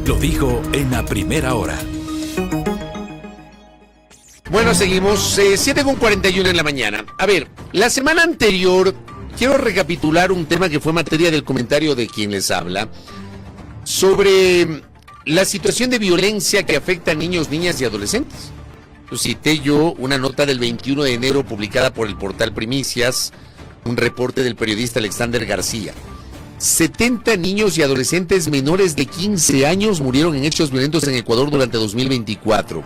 Lo dijo en la primera hora. Bueno, seguimos, 7:41 en la mañana. A ver, la semana anterior quiero recapitular un tema que fue materia del comentario de quien les habla sobre la situación de violencia que afecta a niños, niñas y adolescentes. Cité yo una nota del 21 de enero publicada por el portal Primicias, un reporte del periodista Alexander García. 70 niños y adolescentes menores de 15 años murieron en hechos violentos en Ecuador durante 2024.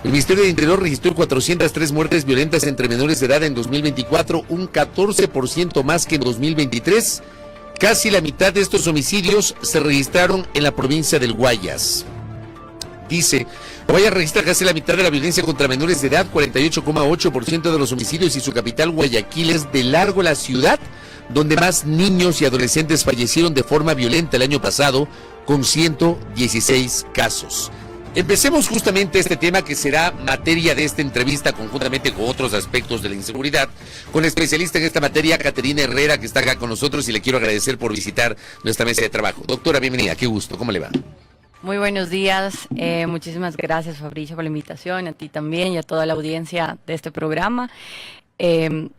El Ministerio de Interior registró 403 muertes violentas entre menores de edad en 2024, un 14% más que en 2023. Casi la mitad de estos homicidios se registraron en la provincia del Guayas. Dice, Guayas registra casi la mitad de la violencia contra menores de edad, 48,8% de los homicidios, y su capital, Guayaquil, es de largo la ciudad donde más niños y adolescentes fallecieron de forma violenta el año pasado, con 116 casos. Empecemos justamente este tema que será materia de esta entrevista, conjuntamente con otros aspectos de la inseguridad, con la especialista en esta materia, Caterina Herrera, que está acá con nosotros, y le quiero agradecer por visitar nuestra mesa de trabajo. Doctora, bienvenida, qué gusto, ¿cómo le va? Muy buenos días, muchísimas gracias, Fabricio, por la invitación, a ti también y a toda la audiencia de este programa.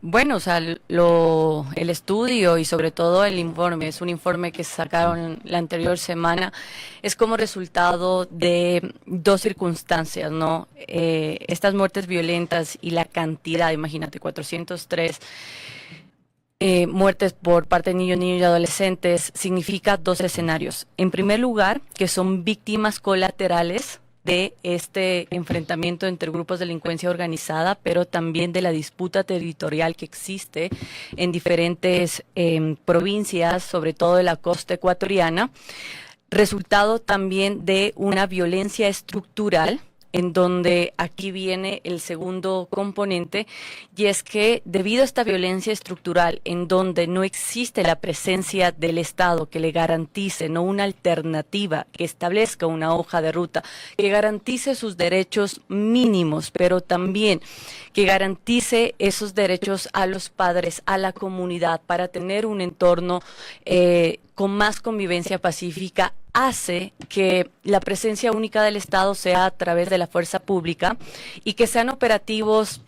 Bueno, o sea, el estudio y sobre todo el informe, es un informe que sacaron la anterior semana, es como resultado de dos circunstancias, ¿no? Estas muertes violentas y la cantidad, imagínate, 403 muertes por parte de niños y adolescentes, significa dos escenarios. En primer lugar, que son víctimas colaterales de este enfrentamiento entre grupos de delincuencia organizada, pero también de la disputa territorial que existe en diferentes provincias, sobre todo de la costa ecuatoriana, resultado también de una violencia estructural, en donde aquí viene el segundo componente, y es que debido a esta violencia estructural, en donde no existe la presencia del Estado que le garantice, no una alternativa, que establezca una hoja de ruta, que garantice sus derechos mínimos, pero también que garantice esos derechos a los padres, a la comunidad, para tener un entorno con más convivencia pacífica, hace que la presencia única del Estado sea a través de la fuerza pública y que sean operativos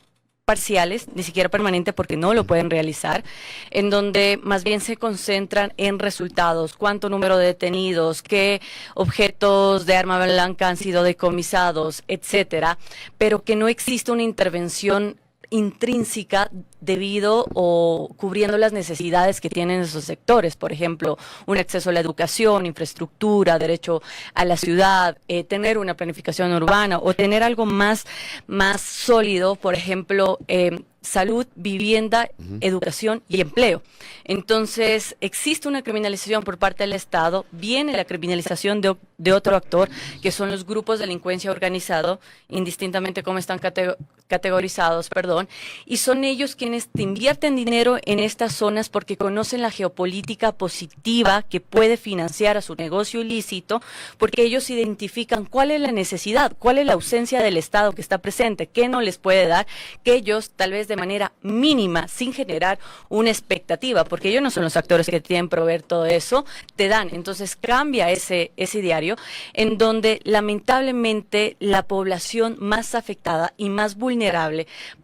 parciales, ni siquiera permanente, porque no lo pueden realizar, en donde más bien se concentran en resultados, cuánto número de detenidos, qué objetos de arma blanca han sido decomisados, etcétera, pero que no existe una intervención intrínseca debido o cubriendo las necesidades que tienen esos sectores, por ejemplo, un acceso a la educación, infraestructura, derecho a la ciudad, tener una planificación urbana o tener algo más sólido, por ejemplo, salud, vivienda, educación y empleo. Entonces, existe una criminalización por parte del Estado, viene la criminalización de otro actor, que son los grupos de delincuencia organizado, indistintamente cómo están categorizados, y son ellos quienes te invierten dinero en estas zonas porque conocen la geopolítica positiva que puede financiar a su negocio ilícito, porque ellos identifican cuál es la necesidad, cuál es la ausencia del Estado que está presente, qué no les puede dar, que ellos tal vez de manera mínima, sin generar una expectativa, porque ellos no son los actores que tienen que proveer todo eso, te dan. Entonces cambia ese diario, en donde lamentablemente la población más afectada y más vulnerable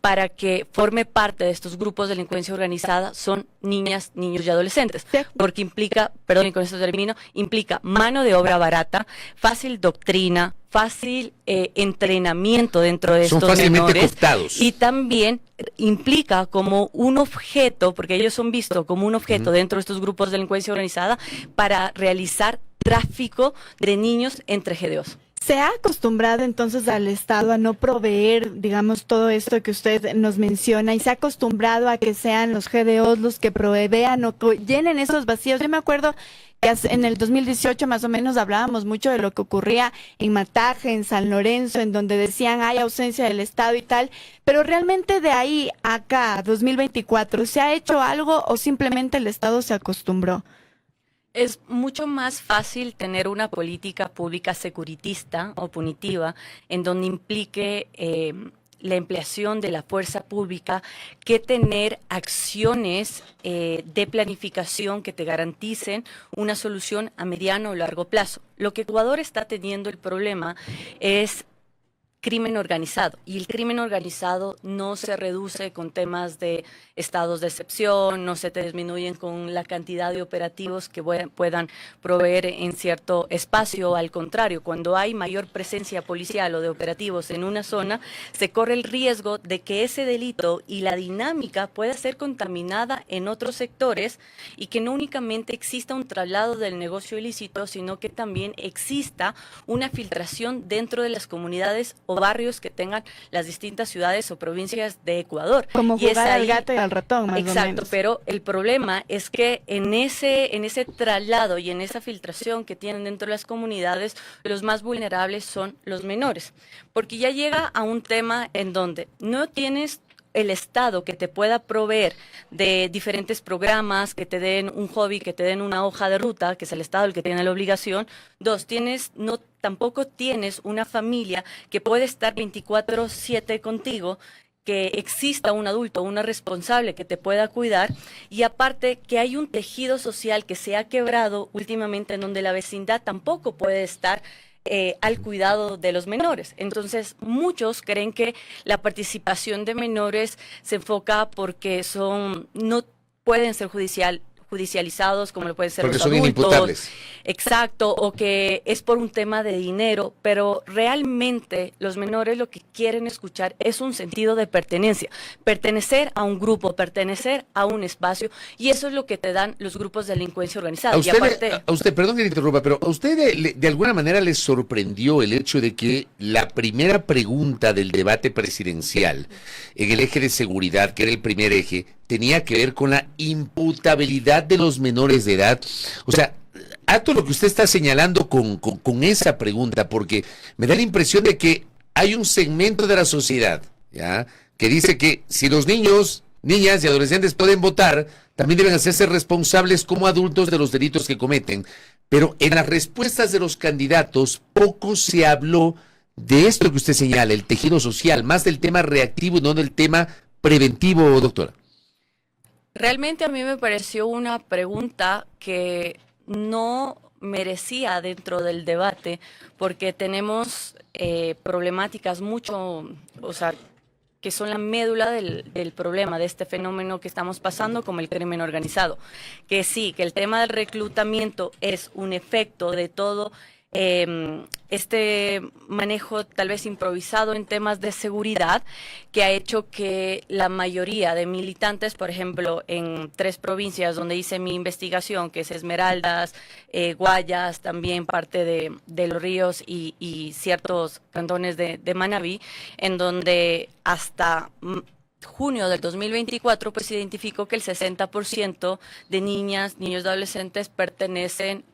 para que forme parte de estos grupos de delincuencia organizada son niñas, niños y adolescentes, porque implica, perdón, y con esto termino, implica mano de obra barata, fácil doctrina, fácil entrenamiento dentro de estos menores, cooptados. Y también implica como un objeto, porque ellos son vistos como un objeto dentro de estos grupos de delincuencia organizada para realizar tráfico de niños entre GDOs. ¿Se ha acostumbrado entonces al Estado a no proveer, digamos, todo esto que usted nos menciona, y se ha acostumbrado a que sean los GDOs los que provean o que llenen esos vacíos? Yo me acuerdo que en el 2018 más o menos hablábamos mucho de lo que ocurría en Mataje, en San Lorenzo, en donde decían hay ausencia del Estado y tal, pero realmente de ahí acá, 2024, ¿se ha hecho algo o simplemente el Estado se acostumbró? Es mucho más fácil tener una política pública securitista o punitiva en donde implique la empleación de la fuerza pública que tener acciones de planificación que te garanticen una solución a mediano o largo plazo. Lo que Ecuador está teniendo el problema es crimen organizado, y el crimen organizado no se reduce con temas de estados de excepción, no se te disminuyen con la cantidad de operativos que puedan proveer en cierto espacio. Al contrario, cuando hay mayor presencia policial o de operativos en una zona, se corre el riesgo de que ese delito y la dinámica pueda ser contaminada en otros sectores, y que no únicamente exista un traslado del negocio ilícito, sino que también exista una filtración dentro de las comunidades o barrios que tengan las distintas ciudades o provincias de Ecuador. Como jugar al gato y al ratón, más o menos. Exacto, pero el problema es que en ese traslado y en esa filtración que tienen dentro de las comunidades, los más vulnerables son los menores, porque ya llega a un tema en donde no tienes el Estado que te pueda proveer de diferentes programas, que te den un hobby, que te den una hoja de ruta, que es el Estado el que tiene la obligación. Dos, tampoco tienes una familia que puede estar 24/7 contigo, que exista un adulto, una responsable que te pueda cuidar, y aparte que hay un tejido social que se ha quebrado últimamente, en donde la vecindad tampoco puede estar al cuidado de los menores. Entonces, muchos creen que la participación de menores se enfoca porque no pueden ser judicializados como lo pueden ser porque los son adultos. inimputables. Exacto, o que es por un tema de dinero, pero realmente los menores lo que quieren escuchar es un sentido de pertenencia, pertenecer a un grupo, pertenecer a un espacio, y eso es lo que te dan los grupos de delincuencia organizada. A usted, perdón que le interrumpa, pero a usted de alguna manera le sorprendió el hecho de que la primera pregunta del debate presidencial en el eje de seguridad, que era el primer eje, tenía que ver con la imputabilidad de los menores de edad. O sea, todo lo que usted está señalando con esa pregunta, porque me da la impresión de que hay un segmento de la sociedad, ¿ya?, que dice que si los niños, niñas y adolescentes pueden votar, también deben hacerse responsables como adultos de los delitos que cometen. Pero en las respuestas de los candidatos poco se habló de esto que usted señala, el tejido social, más del tema reactivo y no del tema preventivo, doctora. Realmente a mí me pareció una pregunta que no merecía dentro del debate, porque tenemos problemáticas que son la médula del problema de este fenómeno que estamos pasando, como el crimen organizado. Que sí, que el tema del reclutamiento es un efecto de todo este manejo tal vez improvisado en temas de seguridad, que ha hecho que la mayoría de militantes, por ejemplo, en 3 provincias donde hice mi investigación, que es Esmeraldas, Guayas, también parte de Los Ríos y ciertos cantones de Manabí, en donde hasta junio del 2024 pues se identificó que el 60% de niñas, niños y adolescentes pertenecen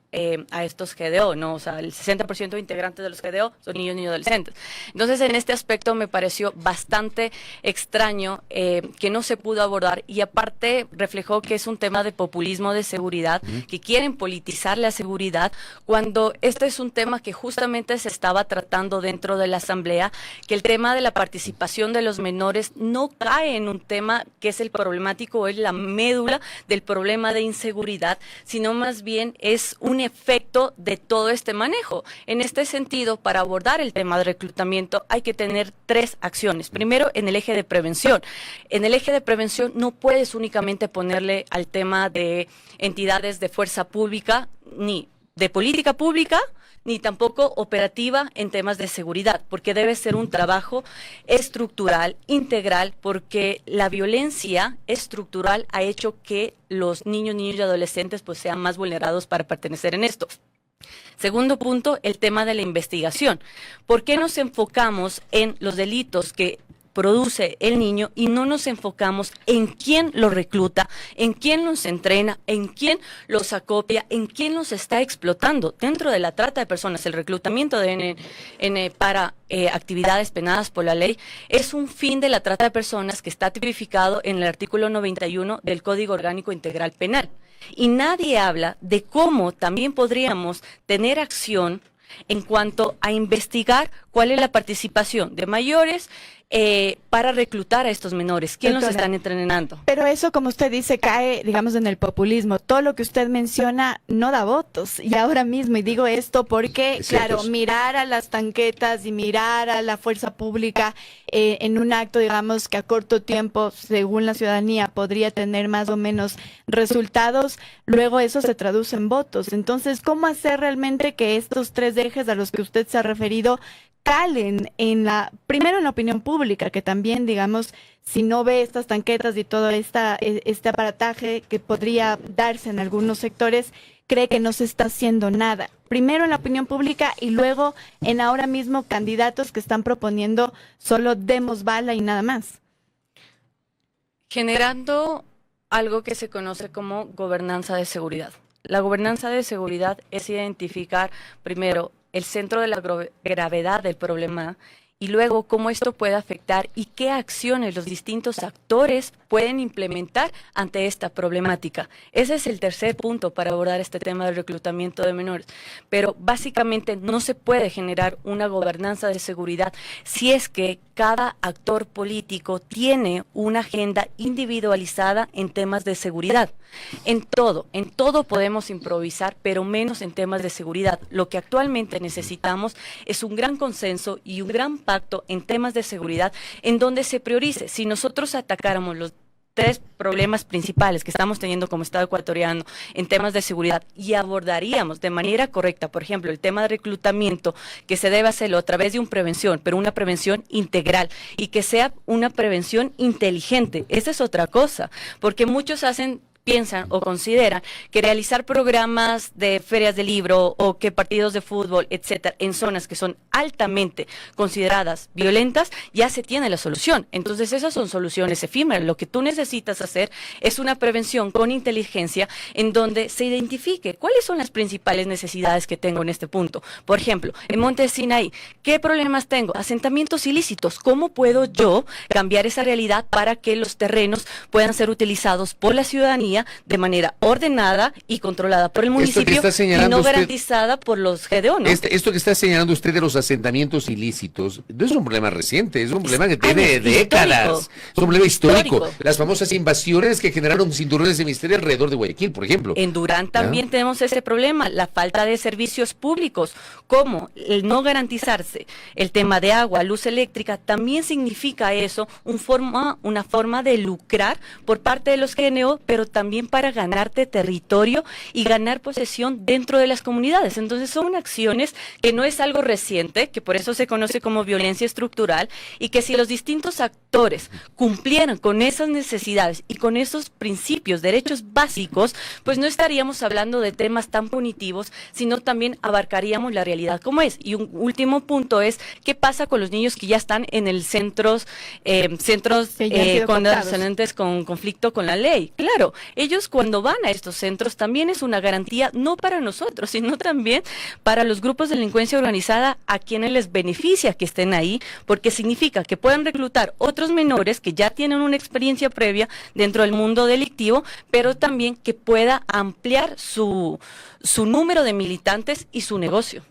a estos GDO, ¿no? O sea, el 60% de integrantes de los GDO son niños y adolescentes. Entonces, en este aspecto me pareció bastante extraño que no se pudo abordar, y aparte reflejó que es un tema de populismo de seguridad, que quieren politizar la seguridad, cuando este es un tema que justamente se estaba tratando dentro de la Asamblea, que el tema de la participación de los menores no cae en un tema que es el problemático o es la médula del problema de inseguridad, sino más bien es un efecto de todo este manejo. En este sentido, para abordar el tema de reclutamiento hay que tener 3 acciones. Primero, en el eje de prevención. En el eje de prevención no puedes únicamente ponerle al tema de entidades de fuerza pública, ni de política pública, ni tampoco operativa en temas de seguridad, porque debe ser un trabajo estructural, integral, porque la violencia estructural ha hecho que los niños y adolescentes pues sean más vulnerados para pertenecer en esto. Segundo punto, el tema de la investigación. ¿Por qué nos enfocamos en los delitos que produce el niño y no nos enfocamos en quién lo recluta, en quién los entrena, en quién los acopia, en quién los está explotando dentro de la trata de personas? El reclutamiento para actividades penadas por la ley es un fin de la trata de personas que está tipificado en el artículo 91 del Código Orgánico Integral Penal. Y nadie habla de cómo también podríamos tener acción en cuanto a investigar cuál es la participación de mayores para reclutar a estos menores. ¿Quién los Doctora, están entrenando? pero eso, como usted dice, cae, digamos, en el populismo. Todo lo que usted menciona no da votos. Y ahora mismo, y digo esto porque, claro, mirar a las tanquetas y mirar a la fuerza pública en un acto, digamos, que a corto tiempo, según la ciudadanía, podría tener más o menos resultados, luego eso se traduce en votos. Entonces, ¿cómo hacer realmente que estos tres ejes a los que usted se ha referido calen primero en la opinión pública, que también, digamos, si no ve estas tanquetas y todo este aparataje que podría darse en algunos sectores, cree que no se está haciendo nada? Primero en la opinión pública y luego en ahora mismo candidatos que están proponiendo solo demos bala y nada más. Generando algo que se conoce como gobernanza de seguridad. La gobernanza de seguridad es identificar primero el centro de la gravedad del problema y luego cómo esto puede afectar y qué acciones los distintos actores pueden implementar ante esta problemática. Ese es el tercer punto para abordar este tema del reclutamiento de menores. Pero básicamente no se puede generar una gobernanza de seguridad si es que cada actor político tiene una agenda individualizada en temas de seguridad. En todo podemos improvisar, pero menos en temas de seguridad. Lo que actualmente necesitamos es un gran consenso y un gran pacto en temas de seguridad en donde se priorice. Si nosotros atacáramos los tres problemas principales que estamos teniendo como Estado ecuatoriano en temas de seguridad y abordaríamos de manera correcta, por ejemplo, el tema de reclutamiento, que se debe hacerlo a través de una prevención, pero una prevención integral y que sea una prevención inteligente. Esa es otra cosa, porque muchos piensan o consideran que realizar programas de ferias de libro o que partidos de fútbol, etcétera, en zonas que son altamente consideradas violentas, ya se tiene la solución. Entonces esas son soluciones efímeras. Lo que tú necesitas hacer es una prevención con inteligencia en donde se identifique cuáles son las principales necesidades que tengo en este punto. Por ejemplo, en Monte Sinaí, ¿qué problemas tengo? Asentamientos ilícitos. ¿Cómo puedo yo cambiar esa realidad para que los terrenos puedan ser utilizados por la ciudadanía de manera ordenada y controlada por el municipio y no garantizada por los GDO, ¿no? Esto que está señalando usted de los asentamientos ilícitos no es un problema reciente, es un problema que tiene décadas, es un problema histórico. Las famosas invasiones que generaron cinturones de misterio alrededor de Guayaquil, por ejemplo. En Durán también tenemos ese problema, la falta de servicios públicos, como el no garantizarse el tema de agua, luz eléctrica, también significa eso, una forma de lucrar por parte de los GNO, pero también para ganarte territorio y ganar posesión dentro de las comunidades. Entonces son acciones que no es algo reciente, que por eso se conoce como violencia estructural, y que si los distintos actores cumplieran con esas necesidades y con esos principios, derechos básicos, pues no estaríamos hablando de temas tan punitivos, sino también abarcaríamos la realidad como es. Y un último punto es, ¿qué pasa con los niños que ya están en el centros con conflicto con la ley? Claro, ellos cuando van a estos centros también es una garantía no para nosotros, sino también para los grupos de delincuencia organizada a quienes les beneficia que estén ahí, porque significa que puedan reclutar otros menores que ya tienen una experiencia previa dentro del mundo delictivo, pero también que pueda ampliar su número de militantes y su negocio.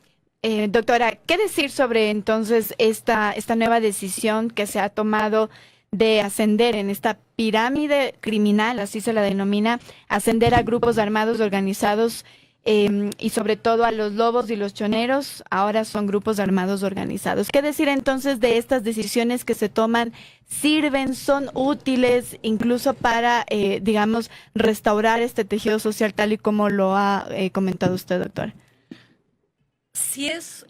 Doctora, ¿qué decir sobre entonces esta nueva decisión que se ha tomado de ascender en esta pirámide criminal, así se la denomina, ascender a grupos armados organizados y sobre todo a los lobos y los choneros, ahora son grupos armados organizados? ¿Qué decir entonces de estas decisiones que se toman? ¿Sirven, son útiles incluso para, digamos, restaurar este tejido social tal y como lo ha comentado usted, doctora? Sí es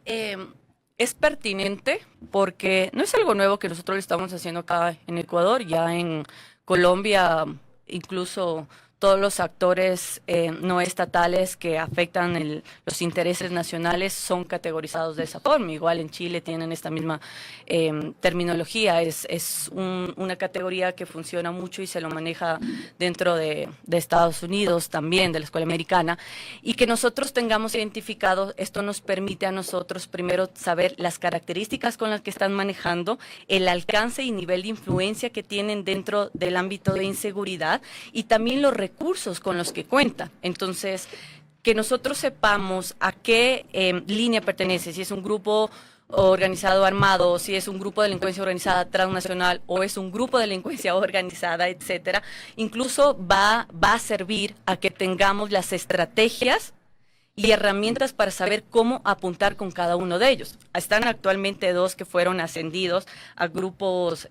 pertinente porque no es algo nuevo que nosotros le estamos haciendo acá en Ecuador, ya en Colombia incluso todos los actores no estatales que afectan los intereses nacionales son categorizados de esa forma. Igual en Chile tienen esta misma terminología, es una categoría que funciona mucho y se lo maneja dentro de Estados Unidos también, de la escuela americana, y que nosotros tengamos identificado, esto nos permite a nosotros primero saber las características con las que están manejando, el alcance y nivel de influencia que tienen dentro del ámbito de inseguridad y también los recursos con los que cuentan. Entonces, que nosotros sepamos a qué línea pertenece, si es un grupo organizado armado, si es un grupo de delincuencia organizada transnacional o es un grupo de delincuencia organizada, etcétera, incluso va a servir a que tengamos las estrategias y herramientas para saber cómo apuntar con cada uno de ellos. Están actualmente 2 que fueron ascendidos a grupos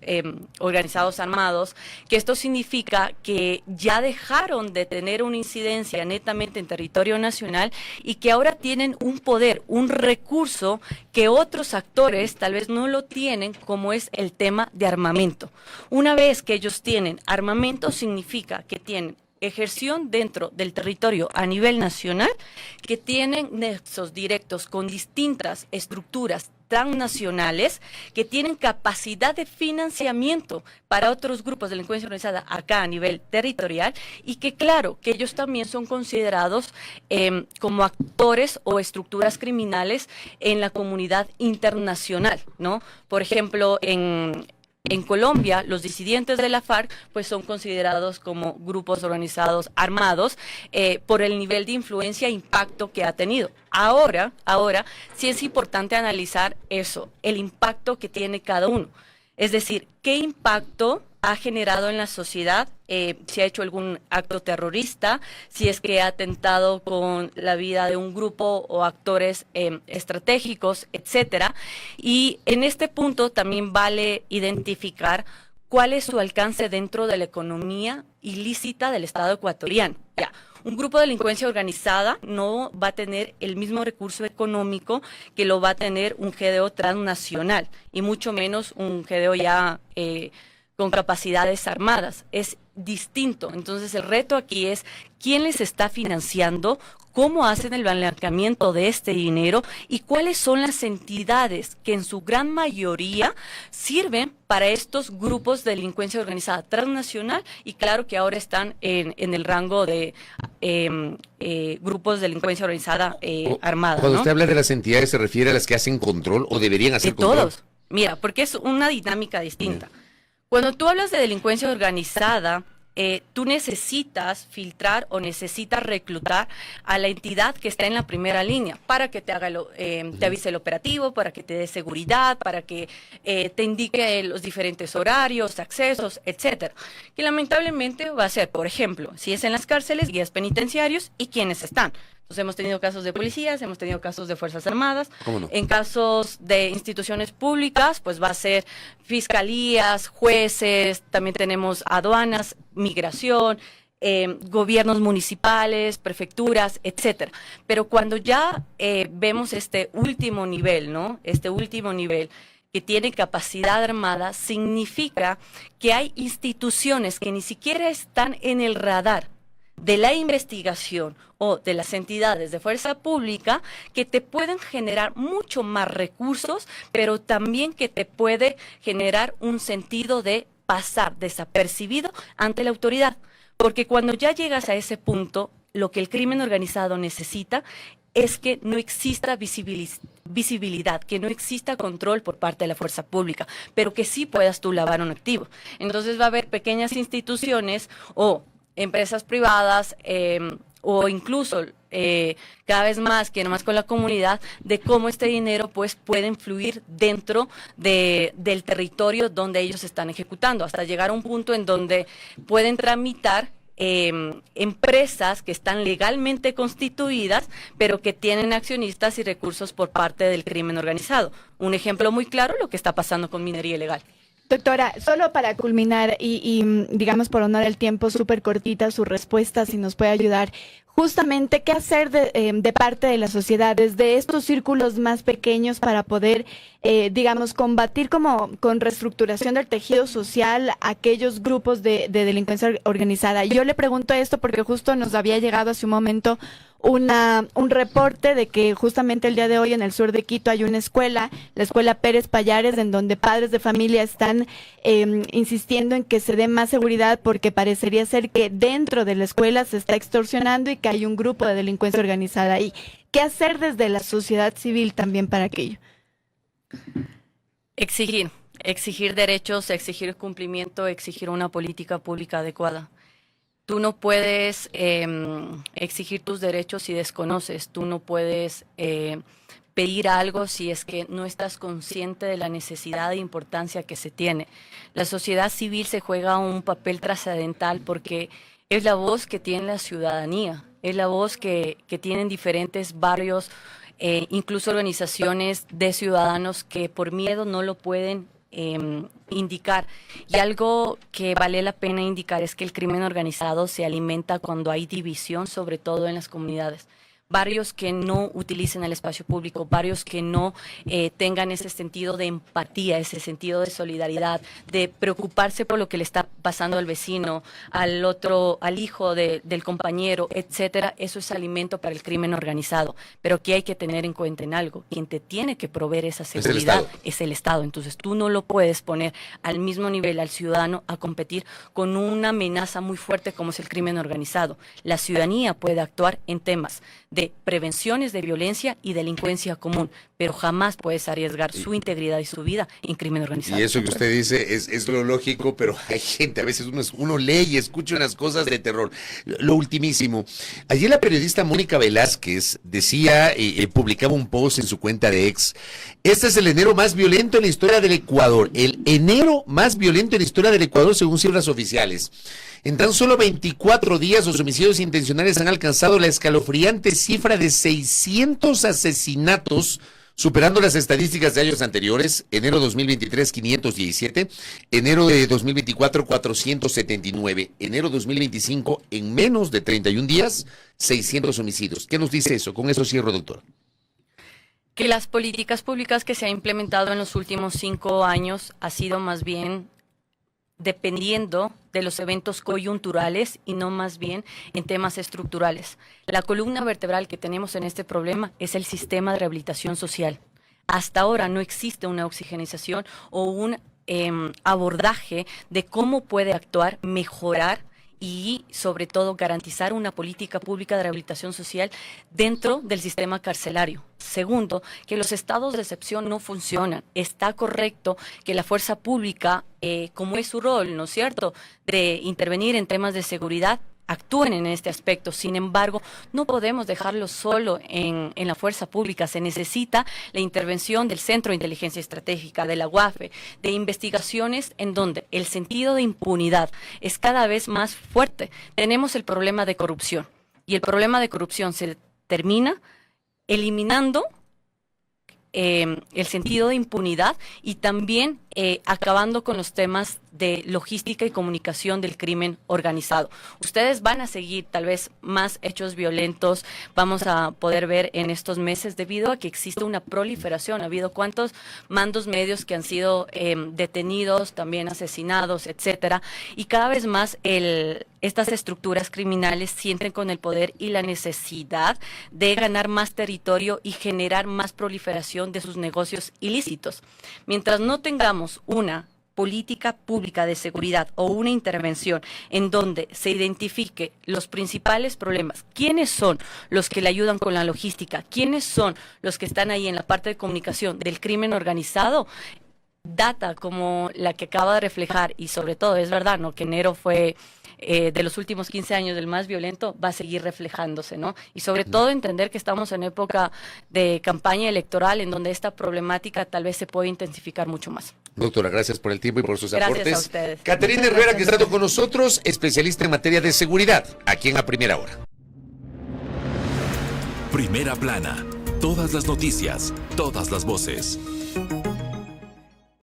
organizados armados, que esto significa que ya dejaron de tener una incidencia netamente en territorio nacional y que ahora tienen un poder, un recurso que otros actores tal vez no lo tienen, como es el tema de armamento. Una vez que ellos tienen armamento, significa que tienen ejerción dentro del territorio a nivel nacional, que tienen nexos directos con distintas estructuras transnacionales, que tienen capacidad de financiamiento para otros grupos de delincuencia organizada acá a nivel territorial, y que claro, que ellos también son considerados como actores o estructuras criminales en la comunidad internacional, ¿no? Por ejemplo, en Colombia, los disidentes de la FARC pues son considerados como grupos organizados armados por el nivel de influencia e impacto que ha tenido. Ahora sí es importante analizar eso, el impacto que tiene cada uno. Es decir, ¿qué impacto ha generado en la sociedad? Si ha hecho algún acto terrorista, si es que ha atentado con la vida de un grupo o actores estratégicos, etcétera. Y en este punto también vale identificar cuál es su alcance dentro de la economía ilícita del Estado ecuatoriano. Ya, un grupo de delincuencia organizada no va a tener el mismo recurso económico que lo va a tener un GDO transnacional, y mucho menos un GDO ya con capacidades armadas. Es distinto. Entonces el reto aquí es quién les está financiando, cómo hacen el blanqueamiento de este dinero y cuáles son las entidades que en su gran mayoría sirven para estos grupos de delincuencia organizada transnacional, y claro que ahora están en el rango de grupos de delincuencia organizada armada. Cuando ¿no? usted habla de las entidades, ¿se refiere a las que hacen control o deberían hacer de control? todos. Mira, porque es una dinámica distinta. Cuando tú hablas de delincuencia organizada, tú necesitas filtrar o necesitas reclutar a la entidad que está en la primera línea para que te haga te avise el operativo, para que te dé seguridad, para que te indique los diferentes horarios, accesos, etcétera. Que lamentablemente va a ser, por ejemplo, si es en las cárceles, guías penitenciarios y quiénes están. Entonces hemos tenido casos de policías, hemos tenido casos de Fuerzas Armadas. ¿Cómo no? En casos de instituciones públicas, pues va a ser fiscalías, jueces, también tenemos aduanas, migración, gobiernos municipales, prefecturas, etcétera. Pero cuando ya vemos este último nivel, ¿no? Este último nivel que tiene capacidad armada, significa que hay instituciones que ni siquiera están en el radar de la investigación o de las entidades de fuerza pública, que te pueden generar mucho más recursos, pero también que te puede generar un sentido de pasar desapercibido ante la autoridad. Porque cuando ya llegas a ese punto, lo que el crimen organizado necesita es que no exista visibilidad, que no exista control por parte de la fuerza pública, pero que sí puedas tú lavar un activo. Entonces va a haber pequeñas instituciones o empresas privadas o incluso cada vez más, que nomás con la comunidad, de cómo este dinero pues puede influir dentro del territorio donde ellos están ejecutando, hasta llegar a un punto en donde pueden tramitar empresas que están legalmente constituidas, pero que tienen accionistas y recursos por parte del crimen organizado. Un ejemplo muy claro, lo que está pasando con minería ilegal. Doctora, solo para culminar y digamos por honor el tiempo, súper cortita su respuesta, si nos puede ayudar. Justamente, ¿qué hacer de parte de la sociedad, desde estos círculos más pequeños, para poder, digamos, combatir como con reestructuración del tejido social aquellos grupos de delincuencia organizada? Yo le pregunto esto porque justo nos había llegado hace un momento un reporte de que justamente el día de hoy en el sur de Quito hay una escuela, la escuela Pérez Payares, en donde padres de familia están insistiendo en que se dé más seguridad, porque parecería ser que dentro de la escuela se está extorsionando y que hay un grupo de delincuencia organizada ahí. ¿Qué hacer desde la sociedad civil también para aquello? Exigir derechos, exigir cumplimiento, exigir una política pública adecuada. Tú no puedes exigir tus derechos si desconoces, tú no puedes pedir algo si es que no estás consciente de la necesidad e importancia que se tiene. La sociedad civil se juega un papel trascendental porque es la voz que tiene la ciudadanía, es la voz que tienen diferentes barrios, incluso organizaciones de ciudadanos que por miedo no lo pueden indicar. Y algo que vale la pena indicar es que el crimen organizado se alimenta cuando hay división, sobre todo en las comunidades. Barrios que no utilicen el espacio público, barrios que no tengan ese sentido de empatía, ese sentido de solidaridad, de preocuparse por lo que le está pasando al vecino, al otro, al hijo del compañero, etcétera. Eso es alimento para el crimen organizado. Pero aquí hay que tener en cuenta en algo: quien te tiene que proveer esa seguridad es el Estado. Entonces tú no lo puedes poner al mismo nivel al ciudadano a competir con una amenaza muy fuerte como es el crimen organizado. La ciudadanía puede actuar en temas de prevenciones de violencia y delincuencia común, pero jamás puedes arriesgar su integridad y su vida en crimen organizado. Y eso que usted dice es lo lógico, pero hay gente, a veces uno lee y escucha unas cosas de terror. Lo ultimísimo, ayer la periodista Mónica Velázquez decía, publicaba un post en su cuenta de X: este es el enero más violento en la historia del Ecuador, el enero más violento en la historia del Ecuador según cifras oficiales. En tan solo 24 días, los homicidios intencionales han alcanzado la escalofriante cifra de 600 asesinatos, superando las estadísticas de años anteriores. Enero 2023, 517. Enero de 2024, 479. Enero 2025, en menos de 31 días, 600 homicidios. ¿Qué nos dice eso? Con eso cierro, doctor. Que las políticas públicas que se han implementado en los últimos 5 años ha sido más bien dependiendo de los eventos coyunturales y no más bien en temas estructurales. La columna vertebral que tenemos en este problema es el sistema de rehabilitación social. Hasta ahora no existe una oxigenización o un abordaje de cómo puede actuar, mejorar y sobre todo garantizar una política pública de rehabilitación social dentro del sistema carcelario. Segundo, que los estados de excepción no funcionan. Está correcto que la fuerza pública, como es su rol, ¿no es cierto?, de intervenir en temas de seguridad, actúen en este aspecto. Sin embargo, no podemos dejarlo solo en la fuerza pública. Se necesita la intervención del Centro de Inteligencia Estratégica, de la UAFE, de investigaciones en donde el sentido de impunidad es cada vez más fuerte. Tenemos el problema de corrupción y el problema de corrupción se termina eliminando el sentido de impunidad y también acabando con los temas de logística y comunicación del crimen organizado. Ustedes van a seguir tal vez más hechos violentos, vamos a poder ver en estos meses debido a que existe una proliferación. Ha habido cuantos mandos medios que han sido detenidos, también asesinados, etcétera, y cada vez más estas estructuras criminales sienten con el poder y la necesidad de ganar más territorio y generar más proliferación de sus negocios ilícitos. Mientras no tengamos una política pública de seguridad o una intervención en donde se identifique los principales problemas, quiénes son los que le ayudan con la logística, quiénes son los que están ahí en la parte de comunicación del crimen organizado, data como la que acaba de reflejar, y sobre todo es verdad, ¿no?, que enero fue de los últimos 15 años del más violento, va a seguir reflejándose, ¿no? Y sobre todo entender que estamos en época de campaña electoral en donde esta problemática tal vez se puede intensificar mucho más. Doctora, gracias por el tiempo y por sus gracias aportes. A ustedes. Caterina Herrera, que ha estado con nosotros, especialista en materia de seguridad, aquí en A Primera Hora. Primera Plana. Todas las noticias, todas las voces.